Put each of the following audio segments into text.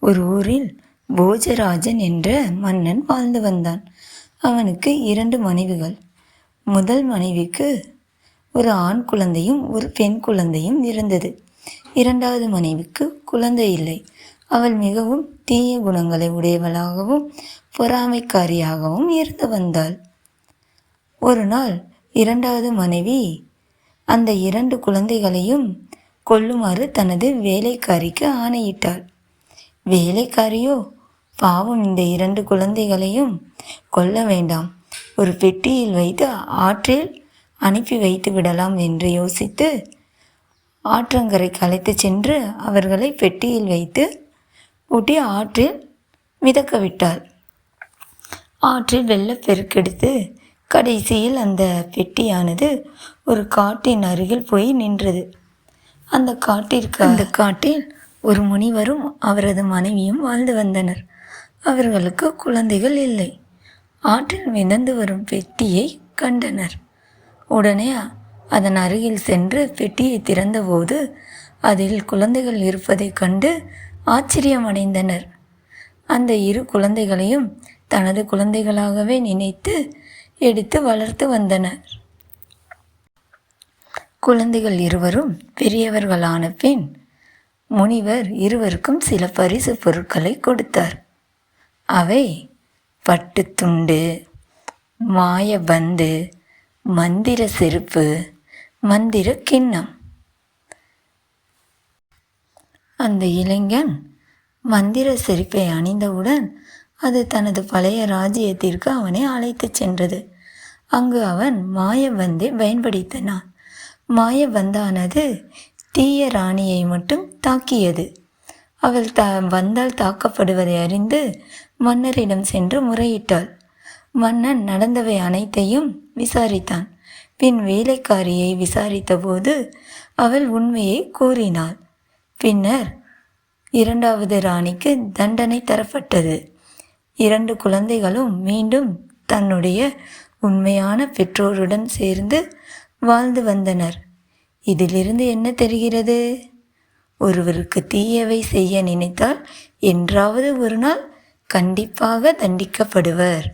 ஒரு ஊரில் போஜராஜன் என்ற மன்னன் வாழ்ந்து வந்தான். அவனுக்கு 2 மனைவிகள். முதல் மனைவிக்கு ஒரு ஆண் குழந்தையும் ஒரு பெண் குழந்தையும் இருந்தது. 2வது மனைவிக்கு குழந்தை இல்லை. அவள் மிகவும் தீய குணங்களை உடையவளாகவும் பொறாமைக்காரியாகவும் இருந்து வந்தாள். ஒரு நாள் 2வது மனைவி அந்த 2 குழந்தைகளையும் கொல்லுமாறு தனது வேலைக்காரிக்கு ஆணையிட்டாள். வேலைக்காரியோ, பாவம், இந்த 2 குழந்தைகளையும் கொல்ல வேண்டாம், ஒரு பெட்டியில் வைத்து ஆற்றில் அனுப்பி வைத்து விடலாம் என்று யோசித்து ஆற்றங்கரைக்கு அழைத்து சென்று அவர்களை பெட்டியில் வைத்து பூட்டி ஆற்றில் மிதக்க விட்டாள். ஆற்றில் வெள்ளப்பெருக்கெடுத்து கடைசியில் அந்த பெட்டியானது ஒரு காட்டின் அருகில் போய் நின்றது. அந்த காட்டில் ஒரு முனிவரும் அவரது மனைவியும் வாழ்ந்து வந்தனர். அவர்களுக்கு குழந்தைகள் இல்லை. ஆற்றில் மிதந்து வரும் பெட்டியை கண்டனர். உடனே அதன் அருகில் சென்று பெட்டியை திறந்தபோது அதில் குழந்தைகள் இருப்பதைக் கண்டு ஆச்சரியமடைந்தனர். அந்த 2 குழந்தைகளையும் தனது குழந்தைகளாகவே நினைத்து எடுத்து வளர்த்து வந்தனர். குழந்தைகள் இருவரும் பெரியவர்களான பின் முனிவர் இருவருக்கும் சில பரிசு பொருட்களை கொடுத்தார். அவை பட்டுத்துண்டு, மாயபந்து, மந்திர செருப்பு, மந்திர கிண்ணம். அந்த இளைஞன் மந்திர செருப்பை அணிந்தவுடன் அது தனது பழைய ராஜ்யத்திற்கு அவனை அழைத்துச் சென்றது. அங்கு அவன் மாயபந்தை பயன்படுத்தினான். மாயபந்தானது தீய ராணியை மட்டும் தாக்கியது. அவள் பந்தால் தாக்கப்படுவதை அறிந்து மன்னரிடம் சென்று முறையிட்டாள். மன்னன் நடந்தவை அனைத்தையும் விசாரித்தான். பின் வேலைக்காரியை விசாரித்தபோது அவள் உண்மையை கூறினாள். பின்னர் 2வது ராணிக்கு தண்டனை தரப்பட்டது. 2 குழந்தைகளும் மீண்டும் தன்னுடைய உண்மையான பெற்றோருடன் சேர்ந்து வாழ்ந்து வந்தனர். இதிலிருந்து என்ன தெரிகிறது? ஒருவருக்கு தீயவை செய்ய நினைத்தால் என்றாவது ஒரு நாள் கண்டிப்பாக தண்டிக்கப்படுவர்.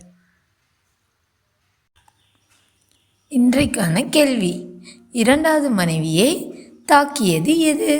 இன்றைக்கான கேள்வி: 2வது மனைவியை தாக்கியது எது?